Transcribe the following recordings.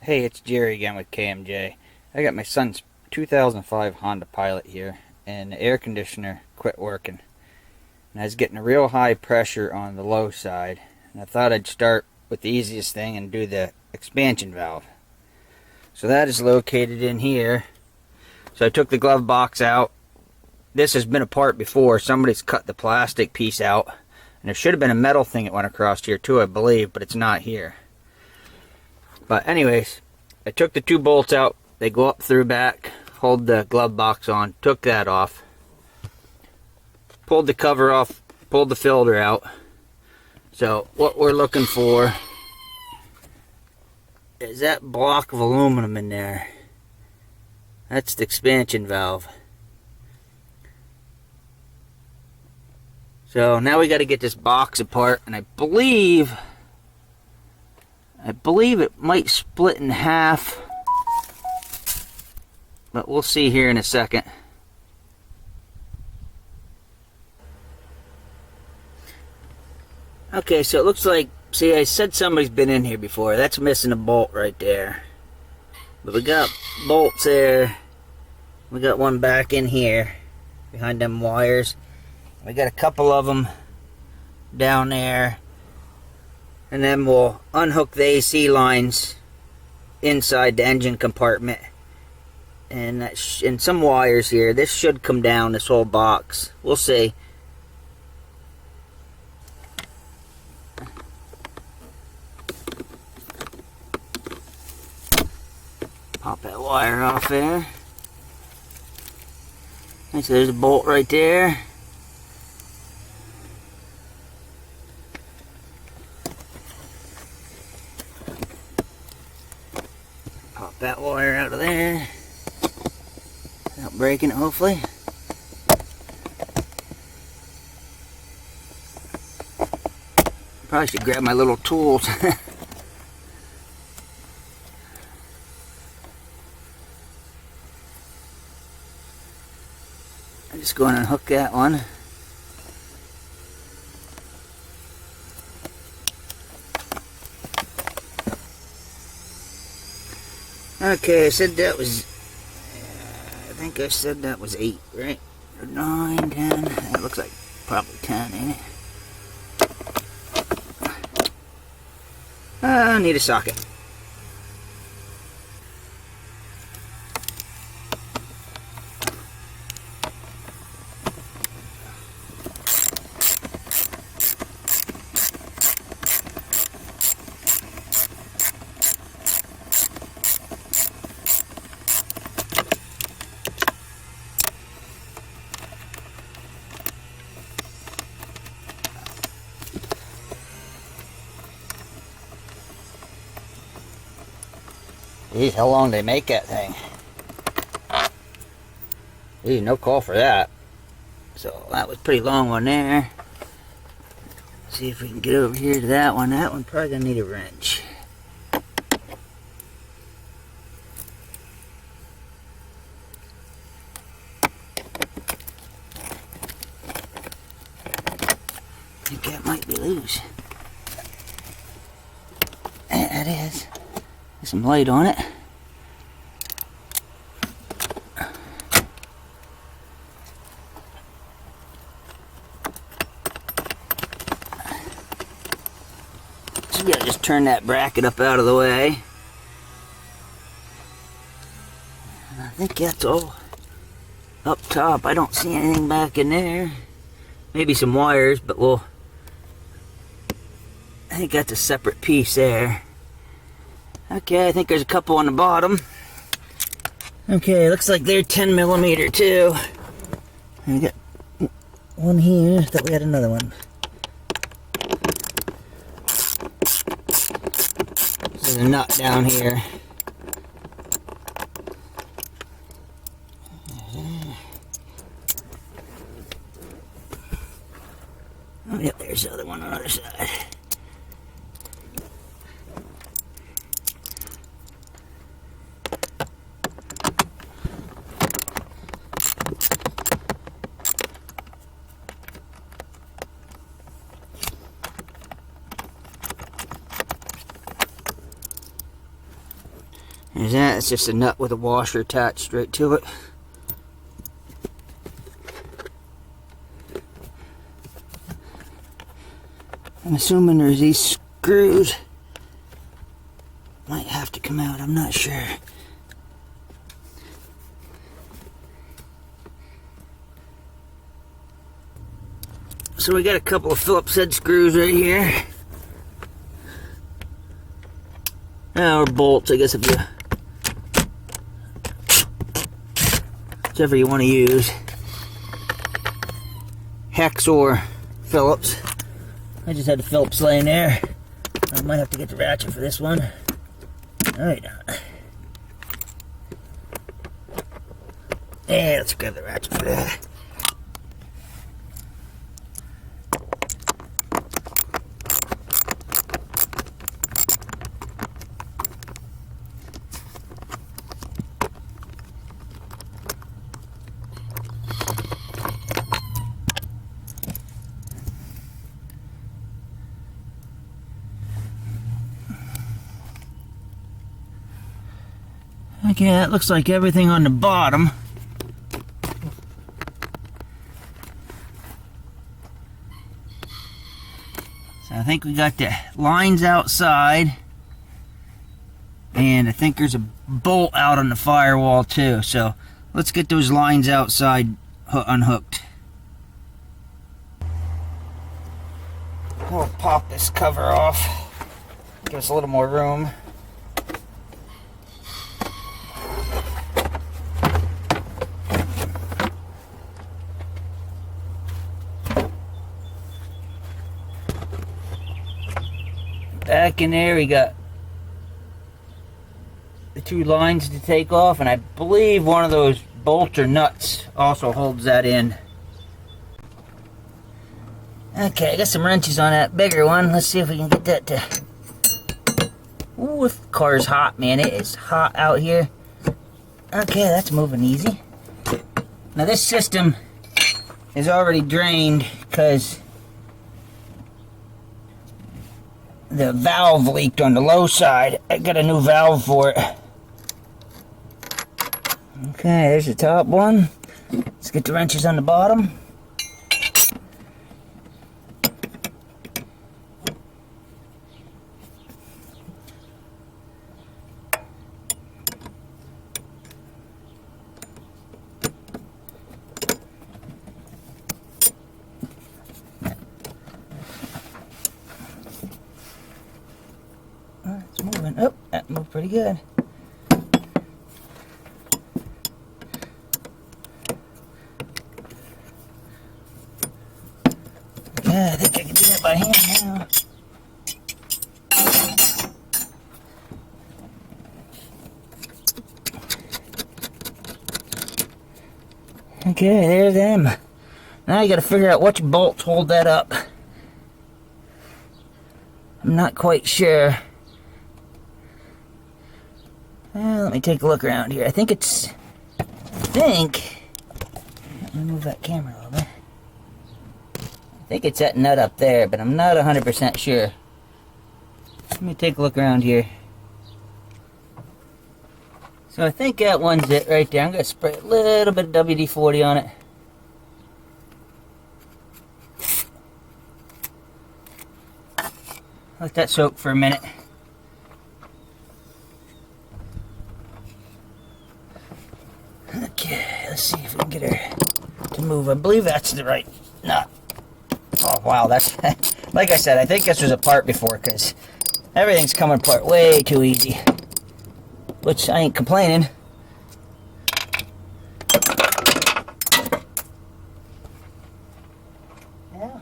Hey, it's Jerry again with KMJ. I got my son's 2005 Honda Pilot here, and the air conditioner quit working. And I was getting a real high pressure on the low side, and I thought I'd start with the easiest thing and do the expansion valve. So that is located in here. So I took the glove box out. This has been apart before. Somebody's cut the plastic piece out, and there should have been a metal thing that went across here too, I believe, but it's not here. But anyways, I took the two bolts out. They go up through back, hold the glove box on, took that off, pulled the cover off, pulled the filter out. So what we're looking for is that block of aluminum in there. That's the expansion valve. So now we got to get this box apart, and I believe it might split in half, but we'll see here in a second. Okay, so it looks like, see, I said somebody's been in here before. That's missing a bolt right there. But we got bolts there. We got one back in here behind them wires. We got a couple of them down there. And then we'll unhook the AC lines inside the engine compartment. And some wires here. This should come down, this whole box. We'll see. Pop that wire off there. And so there's a bolt right there. Pop that wire out of there without breaking it, hopefully. Probably should grab my little tools. I'm just going to unhook that one. Okay, I said that was, I think I said that was 8, right? Or 9, 10, that looks like probably 10, ain't it? I need a socket. Geez, how long do they make that thing? Geez, no call for that. So that was a pretty long one there. See if we can get over here to that one. That one probably gonna need a wrench. I think that might be loose. Yeah, it is. There's some light on it. So we gotta just turn that bracket up out of the way. And I think that's all up top. I don't see anything back in there. Maybe some wires, but I think that's a separate piece there. Okay, I think there's a couple on the bottom. Okay, looks like they're 10mm too. We got one here. I thought we had another one. There's a nut down here. Oh, yep, there's the other one on the other side. There's that. It's just a nut with a washer attached right to it. I'm assuming there's these screws. Might have to come out, I'm not sure. So we got a couple of Phillips head screws right here. Or bolts, I guess, if you... whichever you want to use. Hex or Phillips. I just had the Phillips laying there. I might have to get the ratchet for this one. Alright. Yeah, let's grab the ratchet for that. Okay, that looks like everything on the bottom. So I think we got the lines outside. And I think there's a bolt out on the firewall too. So let's get those lines outside unhooked. We'll pop this cover off. Give us a little more room. Back in there we got the two lines to take off, and I believe one of those bolts or nuts also holds that in. Okay, I got some wrenches on that bigger one. Let's see if we can get that to... Ooh, this car's hot, man. It is hot out here. Okay, that's moving easy. Now this system is already drained because the valve leaked on the low side. I got a new valve for it. Okay, there's the top one. Let's get the wrenches on the bottom. It's moving. Oh, that moved pretty good. Yeah, I think I can do that by hand now. Okay, there's them. Now you gotta figure out which bolts hold that up. I'm not quite sure. Let me take a look around here. I think it's... let me move that camera a little bit. I think it's that nut up there, but I'm not 100% sure. Let me take a look around here. So I think that one's it right there. I'm going to spray a little bit of WD-40 on it. Let that soak for a minute. Okay, let's see if we can get her to move. I believe that's the right nut. Oh, wow, that's... like I said, I think this was apart before, because everything's coming apart way too easy. Which, I ain't complaining. Yeah.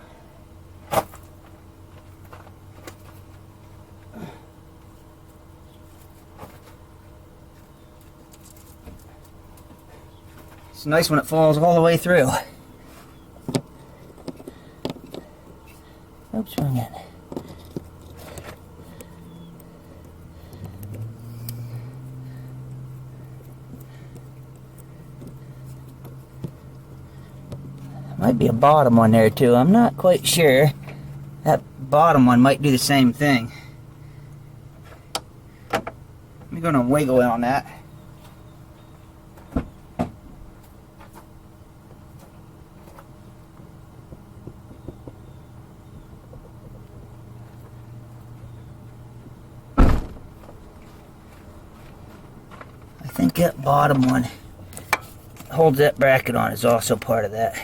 It's nice when it falls all the way through. Oops, wrong end. Might be a bottom one there too. I'm not quite sure. That bottom one might do the same thing. I'm going to wiggle it on that. I think that bottom one holds that bracket on is also part of that.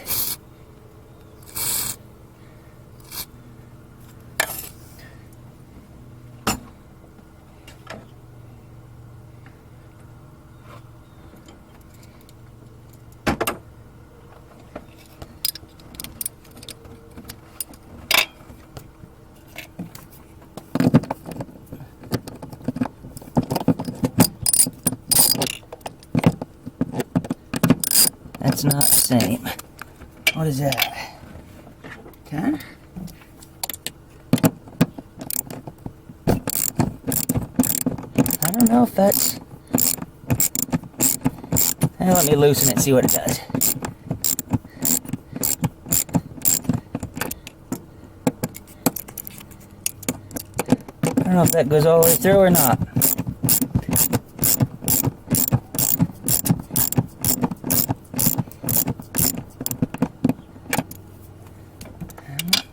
That's not the same. What is that? 10? I don't know if that's... let me loosen it and see what it does. I don't know if that goes all the way through or not.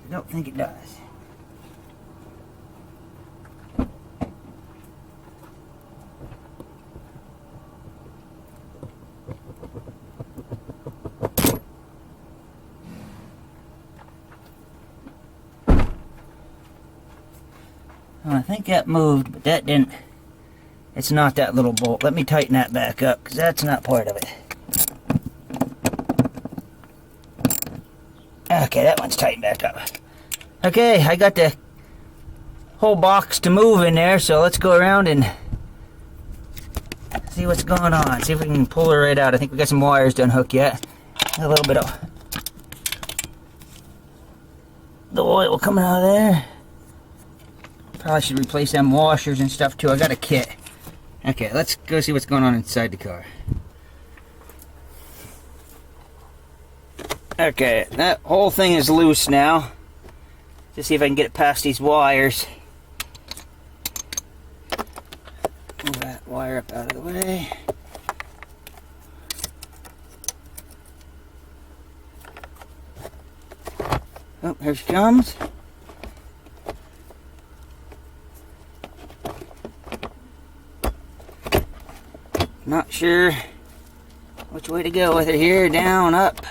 I don't think it does. Well, I think that moved, but that didn't. It's not that little bolt. Let me tighten that back up, because that's not part of it. Okay, that one's tightened back up. Okay, I got the whole box to move in there, so let's go around and see what's going on. See if we can pull her right out. I think we got some wires to unhook yet. A little bit of the oil coming out of there. Probably should replace them washers and stuff too. I got a kit. Okay, let's go see what's going on inside the car. Okay, that whole thing is loose now. Just see if I can get it past these wires. Move that wire up out of the way. Oh, here she comes. Not sure which way to go with it here, down, up.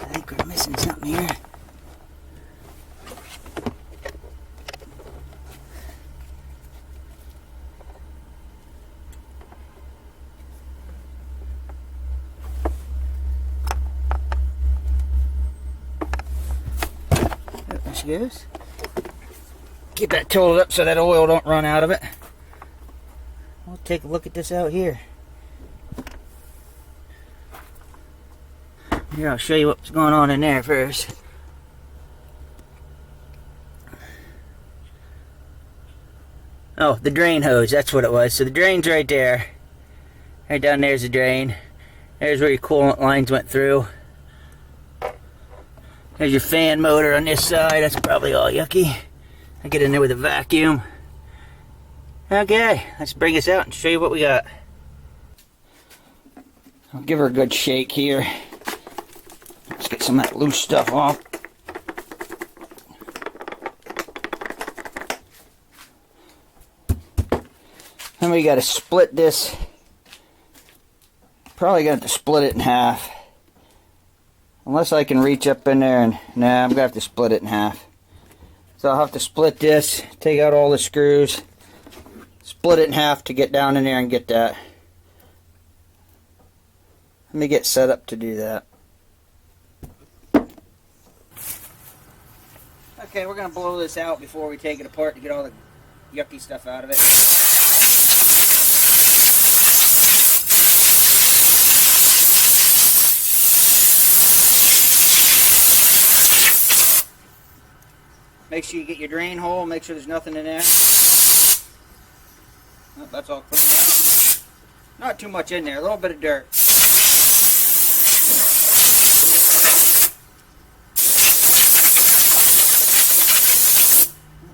I think we're missing something here. There she goes. Keep that tilted up so that oil don't run out of it. We'll take a look at this out here. Here, I'll show you what's going on in there first. Oh, the drain hose, that's what it was. So the drain's right there. Right down there's the drain. There's where your coolant lines went through. There's your fan motor on this side. That's probably all yucky. I get in there with a vacuum. Okay, let's bring this out and show you what we got. I'll give her a good shake here. Let's get some of that loose stuff off. Then we got to split this. Probably got to split it in half. Unless I can reach up in there and... Nah, I'm going to have to split it in half. So I'll have to split this, take out all the screws, split it in half to get down in there and get that. Let me get set up to do that. Okay, we're going to blow this out before we take it apart to get all the yucky stuff out of it. Make sure you get your drain hole, make sure there's nothing in there. Oh, that's all cleaned out. Not too much in there, a little bit of dirt.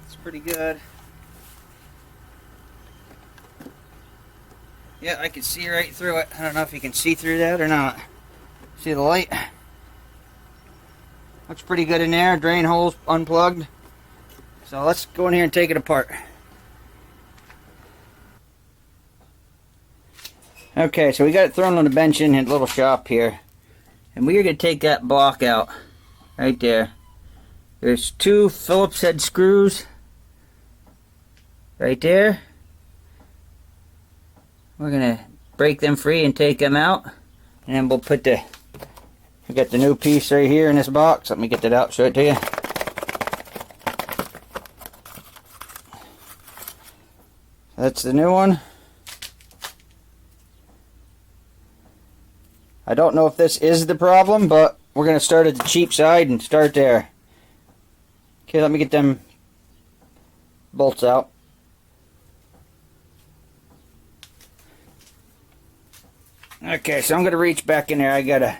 That's pretty good. Yeah, I can see right through it. I don't know if you can see through that or not. See the light? Looks pretty good in there. Drain holes unplugged. So let's go in here and take it apart. Okay, so we got it thrown on the bench in a little shop here. And we are going to take that block out. Right there. There's 2 Phillips head screws. Right there. We're going to break them free and take them out. And then we'll put we got the new piece right here in this box. Let me get that out, show it to you. That's the new one. I don't know if this is the problem, but we're going to start at the cheap side and start there. Okay, let me get them bolts out. Okay, so I'm going to reach back in there.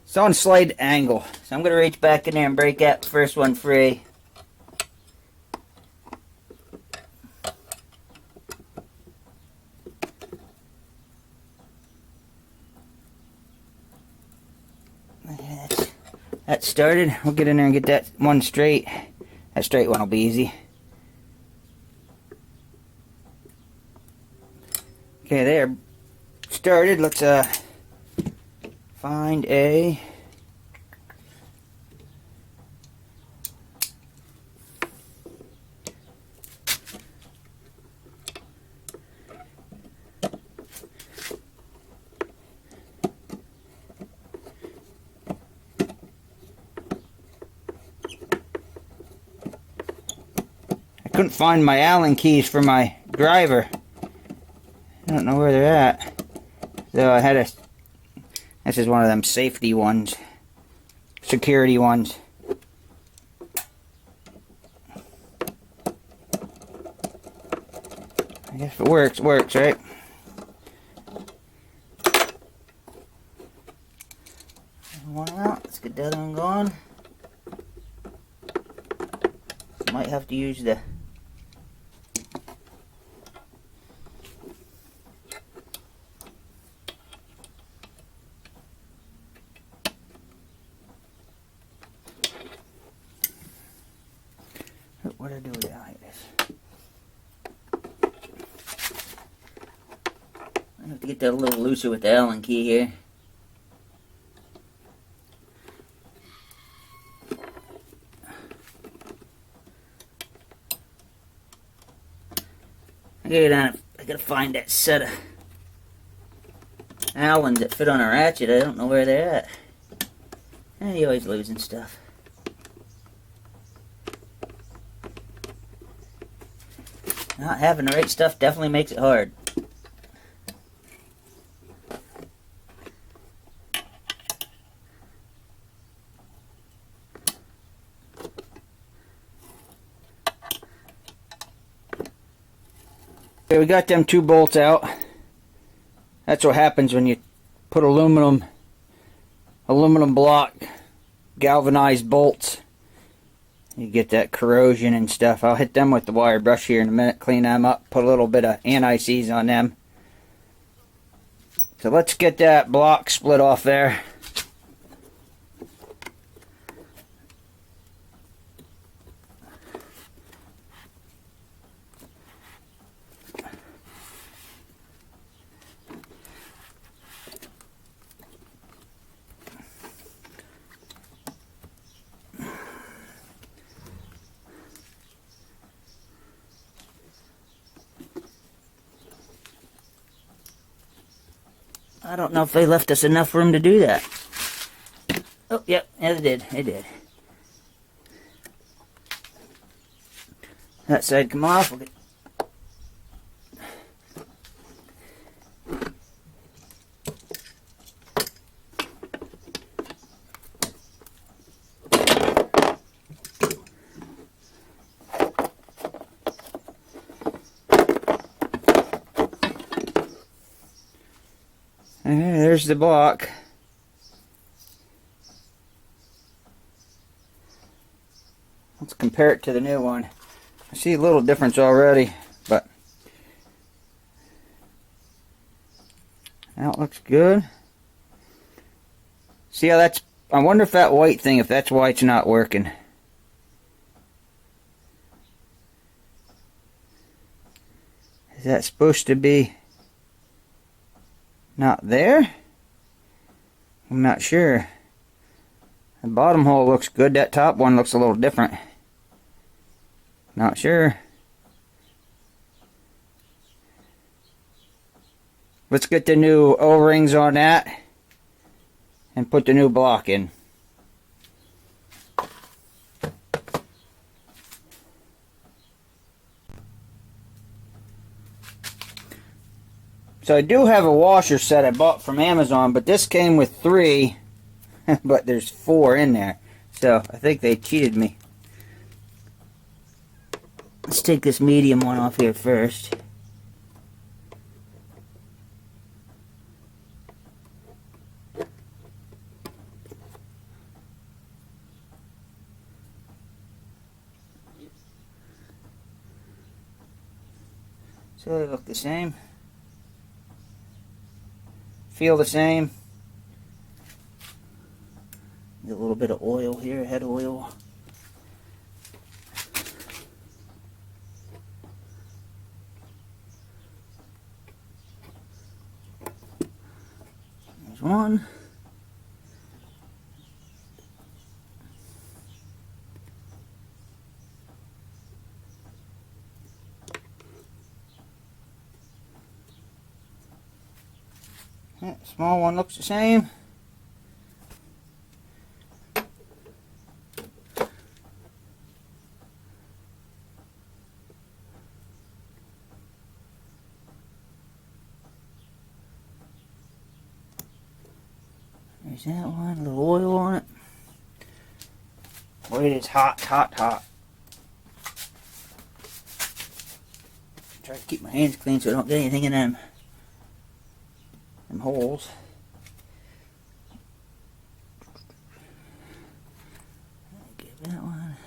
It's on slight angle. So I'm going to reach back in there and break that first one free. That started. We'll get in there and get that one straight. That straight one will be easy. Okay, there. Started. Let's find a I couldn't find my Allen keys for my driver. I don't know where they're at. So I had this is one of them safety ones. Security ones. I guess if it works, right? One out. Let's get that one going. Might have to use the what do I do with it like this? I have to get that a little looser with the Allen key here. I gotta find that set of Allens that fit on a ratchet. I don't know where they're at. You're always losing stuff. Not having the right stuff definitely makes it hard. Okay, we got them 2 bolts out. That's what happens when you put aluminum block galvanized bolts. You get that corrosion and stuff. I'll hit them with the wire brush here in a minute, clean them up, put a little bit of anti-seize on them. So let's get that block split off there. I don't know if they left us enough room to do that. Oh, yep, yeah, they did. They did. That side come off. We'll get There's the block. Let's compare it to the new one. I see a little difference already, but that looks good. See how that's, I wonder if that white thing, if that's why it's not working. Is that supposed to be not there? I'm not sure. The bottom hole looks good. That top one looks a little different. Not sure. Let's get the new O-rings on that and put the new block in. So I do have a washer set I bought from Amazon, but this came with 3, but there's 4 in there. So I think they cheated me. Let's take this medium one off here first. So they look the same. Feel the same. Get a little bit of oil here, head oil. There's one. That small one looks the same. There's that one, a little oil on it. Boy, it is hot, hot, hot. Try to keep my hands clean so I don't get anything in them holes. Give that one.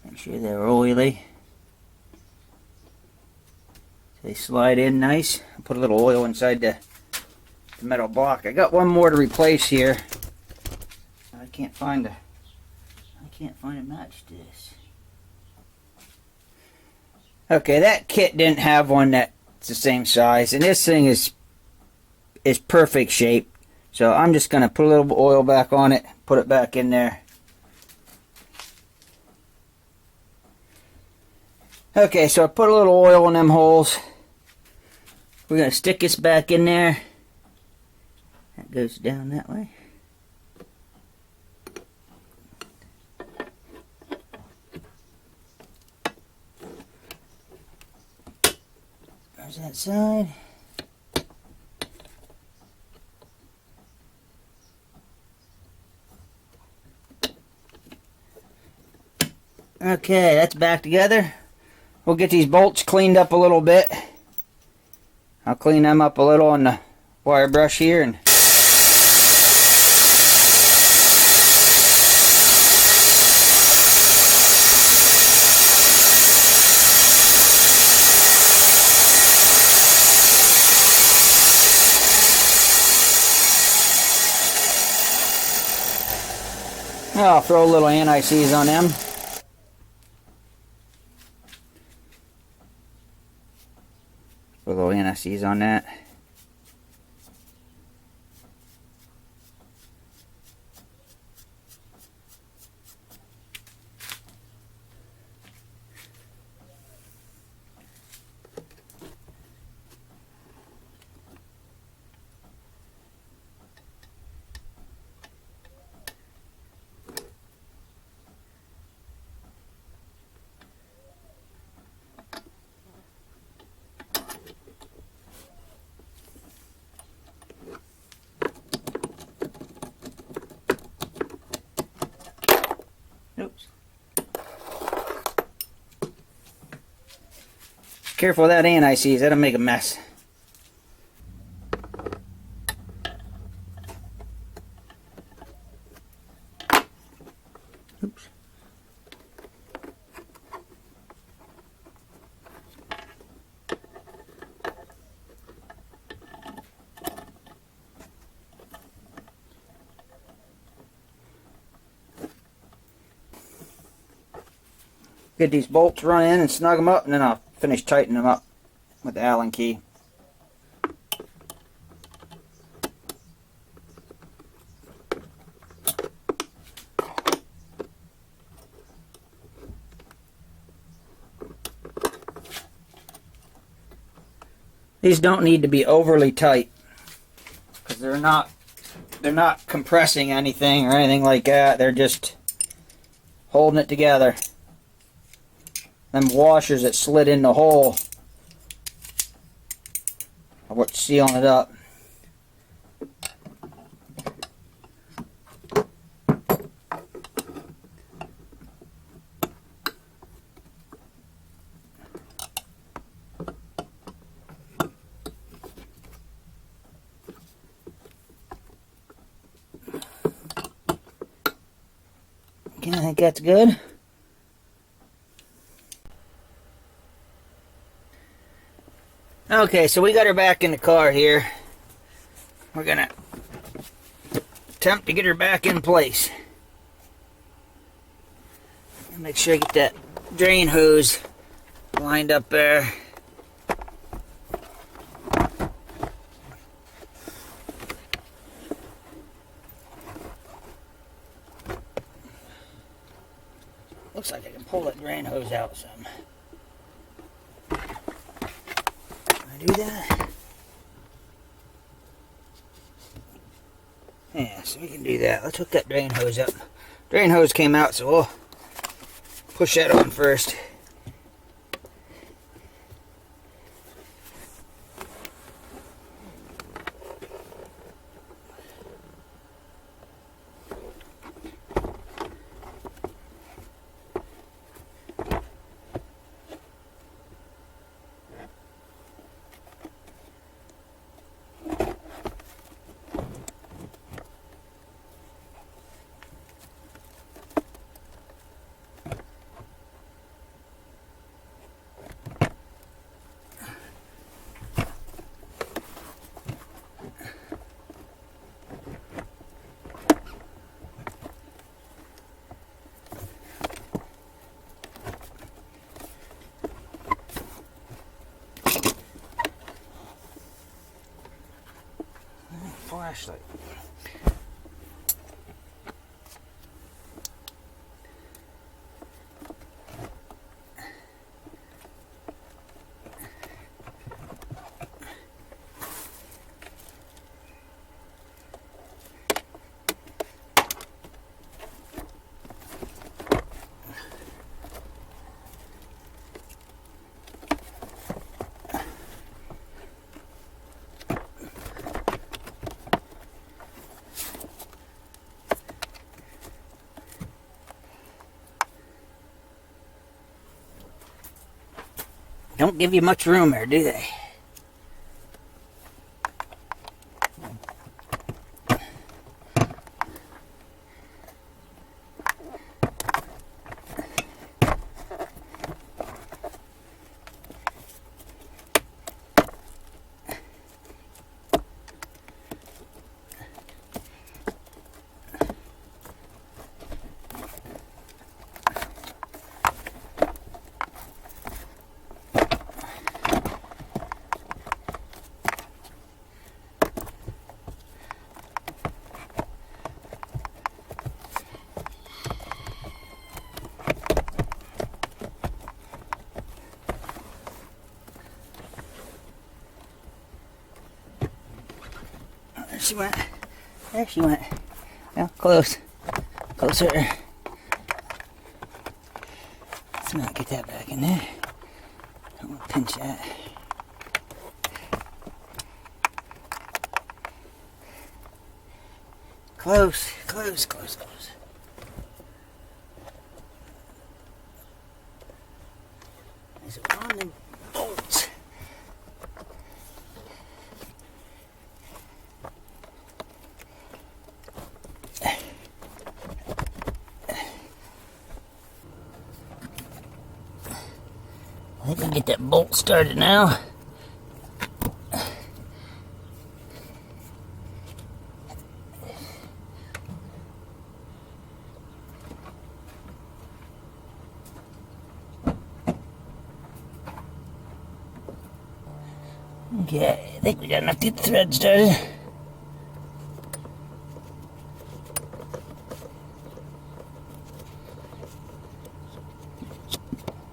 Make sure they're oily. So they slide in nice. Put a little oil inside the metal block. I got one more to replace here. I can't find a match to this. Okay, that kit didn't have one that's the same size, and this thing is perfect shape. So I'm just gonna put a little oil back on it, put it back in there. Okay, so I put a little oil in them holes. We're going to stick this back in there. That goes down that way. There's that side. Okay, that's back together. We'll get these bolts cleaned up a little bit. I'll clean them up a little on the wire brush here and I'll throw a little anti-seize on them. Put a little anti-seize on that. Careful of that anti-seize, that'll make a mess. Oops. Get these bolts run in and snug them up, and then I'll finish tightening them up with the Allen key. These don't need to be overly tight because they're not compressing anything or anything like that. They're just holding it together. Them washers that slid in the hole are what's sealing it up. Okay, I think that's good. Okay, so we got her back in the car here. We're gonna attempt to get her back in place. Make sure I get that drain hose lined up there. Looks like I can pull that drain hose out some. Do that. Yeah, so we can do that. Let's hook that drain hose up. Drain hose came out, so we'll push that on first. Flashlight. Don't give you much room there, do they? She went. There she went. Well, close. Closer. Let's not get that back in there. Don't want to pinch that. Close, close, close, close. There's one of them bolts. think we can get that bolt started now. Okay, I think we got enough to get the thread started.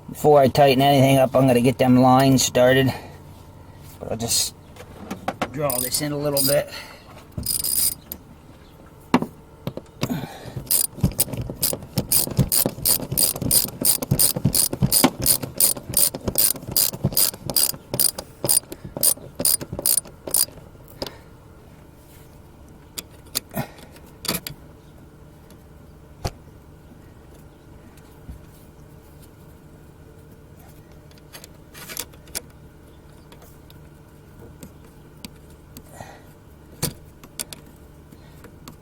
Before I tighten anything up, I'm going to get them lines started. But I'll just draw this in a little bit.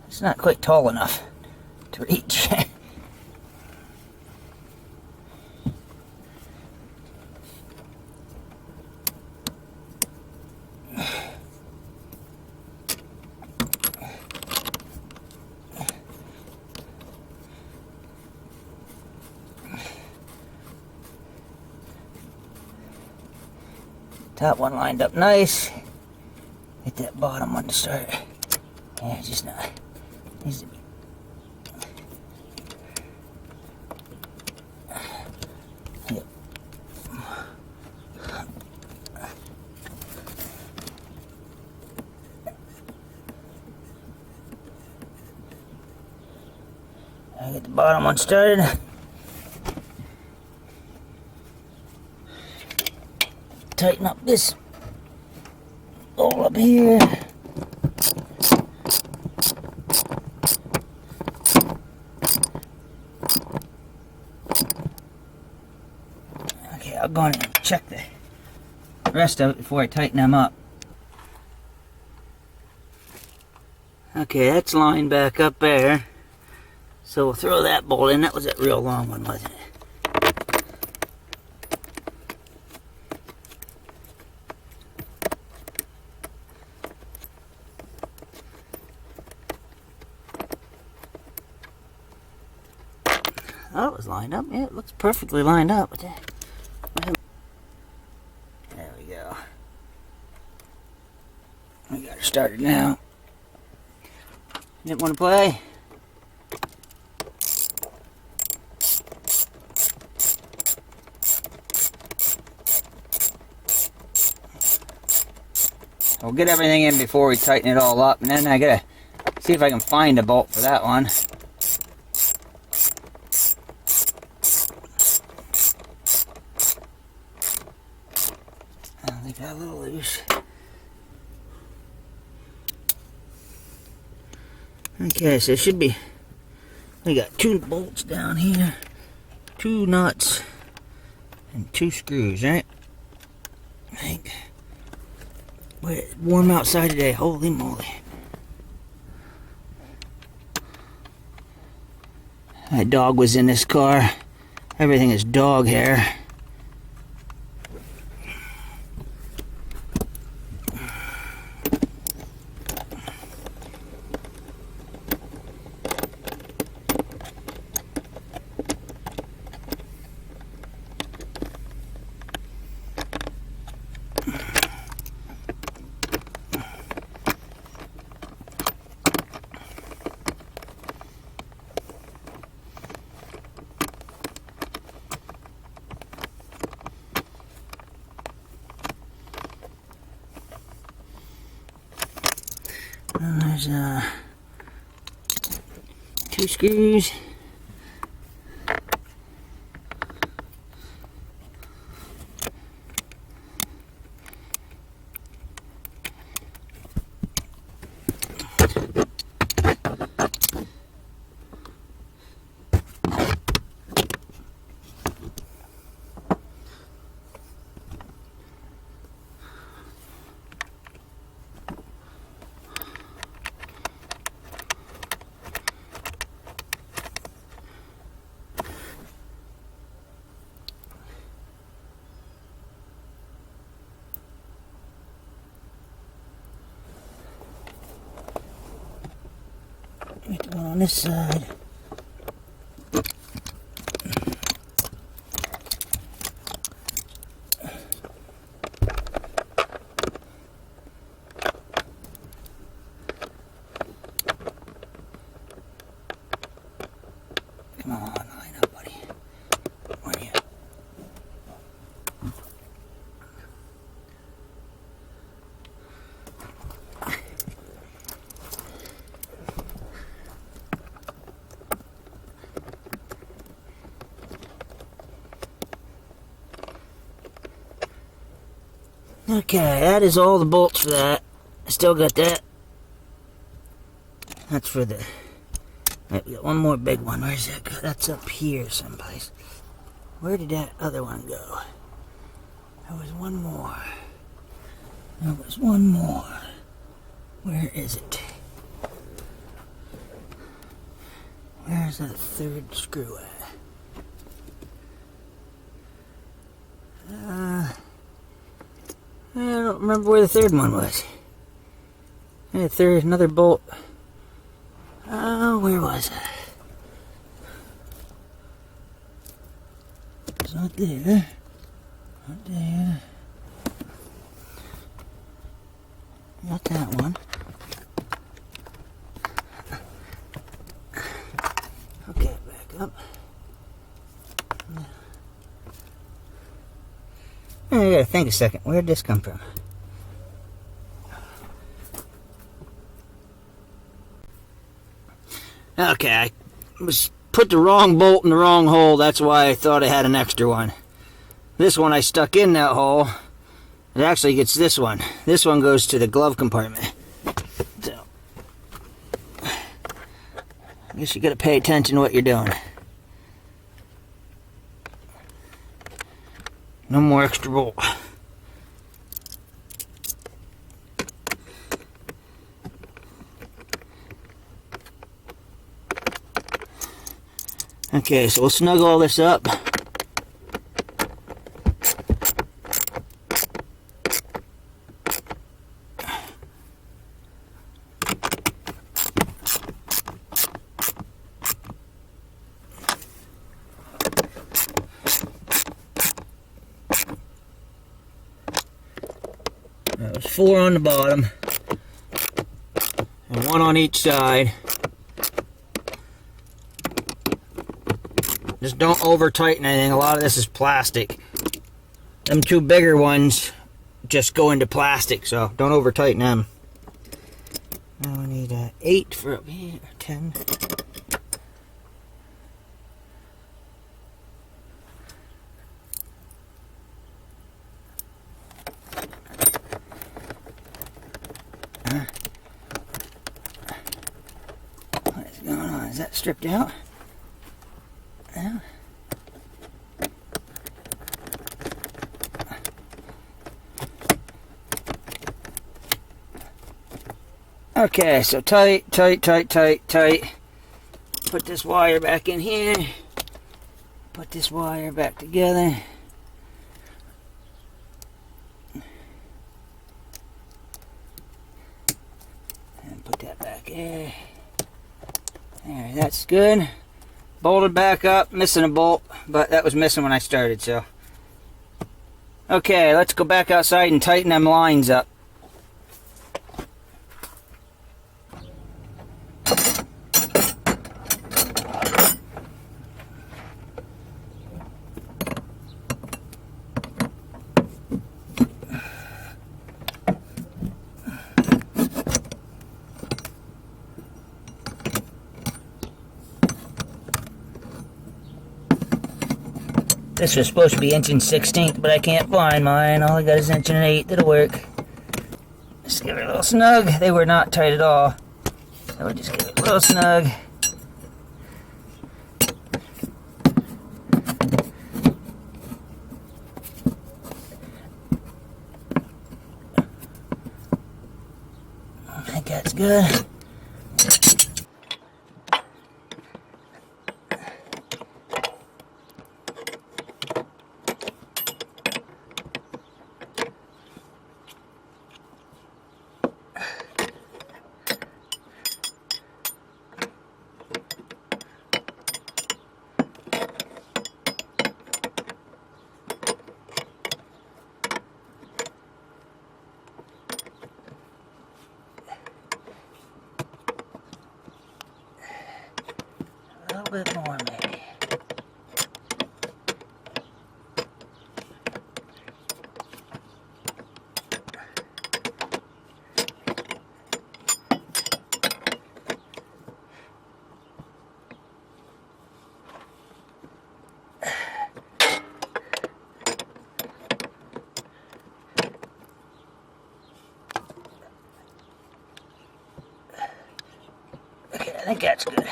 It's not quite tall enough to reach. Top one lined up nice. Get that bottom one to start. Yeah, just not. Needs to be. Yep. I get the bottom one started. Tighten up this hole up here. Okay, I'll go in and check the rest of it before I tighten them up. Okay, that's lined back up there. So we'll throw that bolt in. That was that real long one, wasn't it? Oh, it was lined up. Yeah, it looks perfectly lined up. There we go. We got her started now. Didn't want to play? We'll get everything in before we tighten it all up, and then I gotta see if I can find a bolt for that one. They got a little loose. Okay, so it should be. We got 2 bolts down here, 2 nuts, and 2 screws, right? I think. Wait, it's warm outside today. Holy moly! My dog was in this car. Everything is dog hair. And there's 2 screws. Get the one on this side. Come on, line up, buddy. Where are you? Okay, that is all the bolts for that. I still got that. That's for the... Right, we got one more big one. Where's that go? That's up here someplace. Where did that other one go? There was one more. There was one more. Where is it? Where's that third screw at? I don't remember where the third one was. Another bolt. Oh, where was it? It's not there. Not there. Not that one. Okay, back up. I gotta think a second. Where'd this come from? Okay, I put the wrong bolt in the wrong hole. That's why I thought I had an extra one. This one I stuck in that hole. It actually gets this one. This one goes to the glove compartment. So, I guess you gotta pay attention to what you're doing. No more extra bolt. Okay, so we'll snug all this up. There's 4 on the bottom and 1 on each side. Just don't over tighten anything. A lot of this is plastic. Them 2 bigger ones just go into plastic, so don't over tighten them. Now we need 8 for up here, 10. What is going on? Is that stripped out? Yeah. Okay, so tight. Put this wire back in here. Put this wire back together. And put that back there. There, that's good. Bolted back up, missing a bolt, but that was missing when I started, so. Okay, let's go back outside and tighten them lines up. This was supposed to be 1/16", but I can't find mine. All I got is 1/8". That'll work. Just give it a little snug. They were not tight at all. So we'll just give it a little snug. I think that's good. think that's good.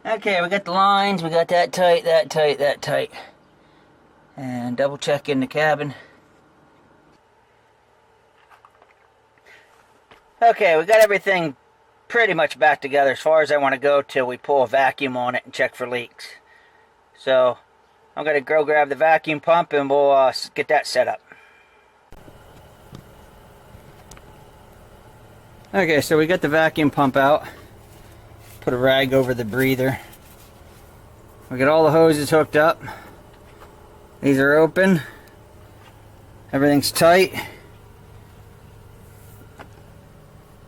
Okay, we got the lines, we got that tight, that tight, that tight. And double check in the cabin. Okay, we got everything pretty much back together as far as I want to go till we pull a vacuum on it and check for leaks. So I'm going to go grab the vacuum pump and we'll get that set up. Okay, so we got the vacuum pump out. Put a rag over the breather. We got all the hoses hooked up. These are open. Everything's tight.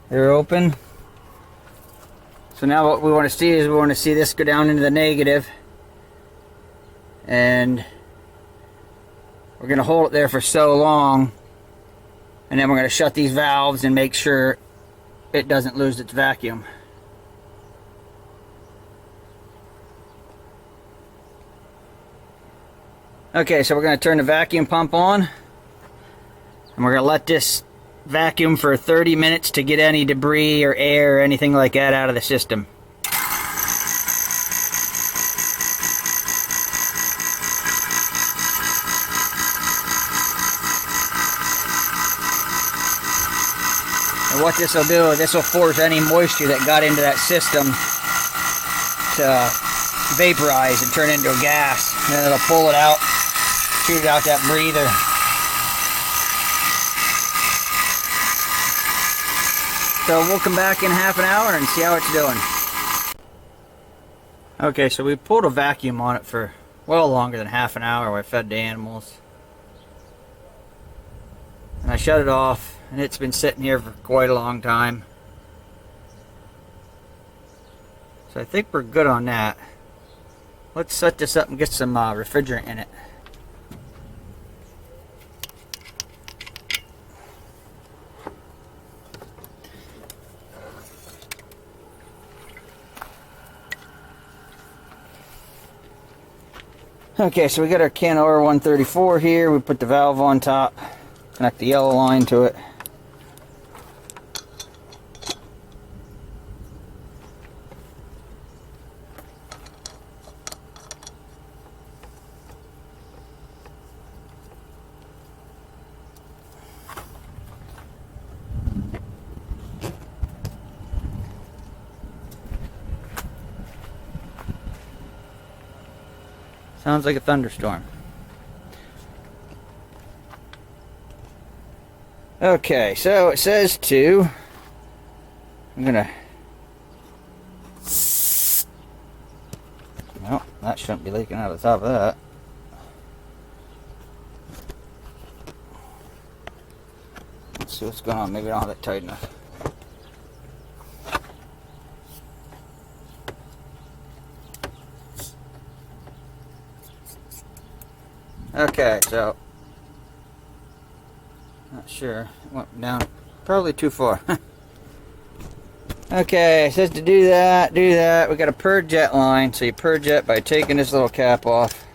They're open. So now what we want to see is we want to see this go down into the negative. And we're going to hold it there for so long. And then we're going to shut these valves and make sure it doesn't lose its vacuum. Okay, so we're going to turn the vacuum pump on. And we're going to let this vacuum for 30 minutes to get any debris or air or anything like that out of the system. And what this will do, this will force any moisture that got into that system to vaporize and turn into a gas. And then it'll pull it out, shoot out that breather. So we'll come back in half an hour and see how it's doing. Okay, so we pulled a vacuum on it for well longer than half an hour. I fed the animals. And I shut it off, and it's been sitting here for quite a long time. So I think we're good on that. Let's set this up and get some refrigerant in it. Okay, so we got our can of R134 here. We put the valve on top, connect the yellow line to it. Sounds like a thunderstorm. Okay, so it says I'm gonna... Well, that shouldn't be leaking out of the top of that. Let's see what's going on. Maybe I don't have it tight enough. Okay, so not sure. It went down probably too far. Okay, it says to do that. We got a purge jet line, so you purge it by taking this little cap off.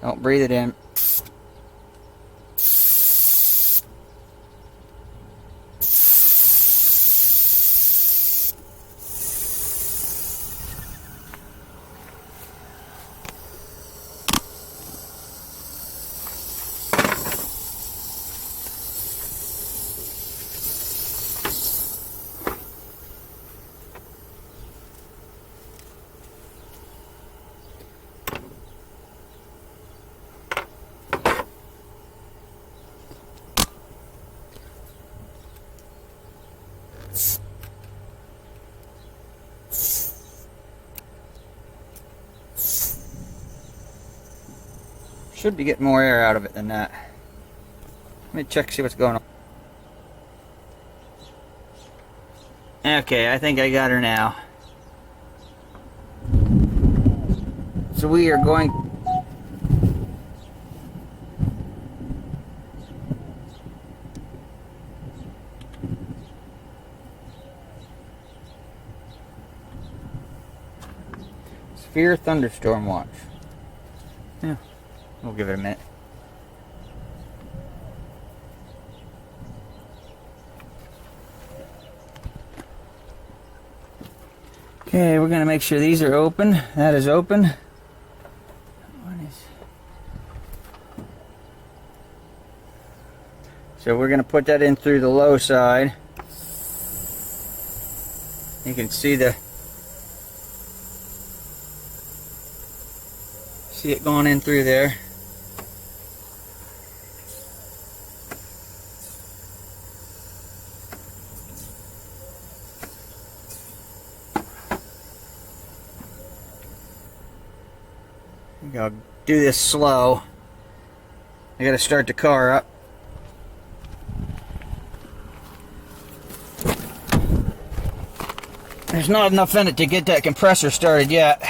Don't breathe it in. Should be getting more air out of it than that. Let me check, see what's going on. Okay, I think I got her now. So we are going... Fear thunderstorm watch. Yeah, we'll give it a minute. Okay, we're gonna make sure these are open. That is open. So we're gonna put that in through the low side. You can see it going in through there. I'll do this slow. I gotta start the car up. There's not enough in it to get that compressor started yet.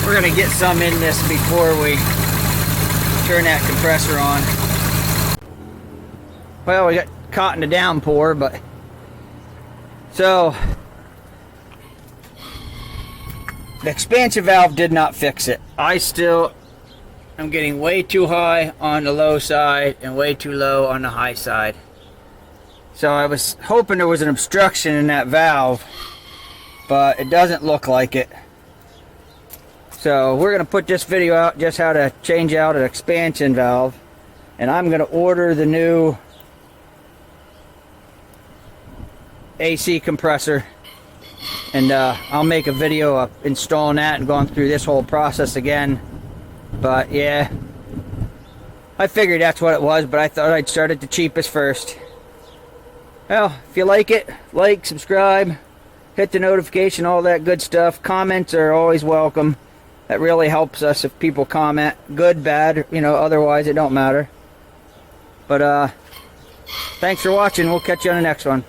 We're gonna get some in this before we turn that compressor on. Well, we got caught in the downpour, but so the expansion valve did not fix it. I still am getting way too high on the low side and way too low on the high side. So I was hoping there was an obstruction in that valve, but it doesn't look like it. So we're going to put this video out just how to change out an expansion valve, and I'm going to order the new AC compressor, and I'll make a video of installing that and going through this whole process again. But yeah, I figured that's what it was, but I thought I'd start at the cheapest first. Well, if you like it, like, subscribe, hit the notification, all that good stuff. Comments are always welcome. That really helps us if people comment. Good, bad, you know, otherwise it don't matter. But thanks for watching. We'll catch you on the next one.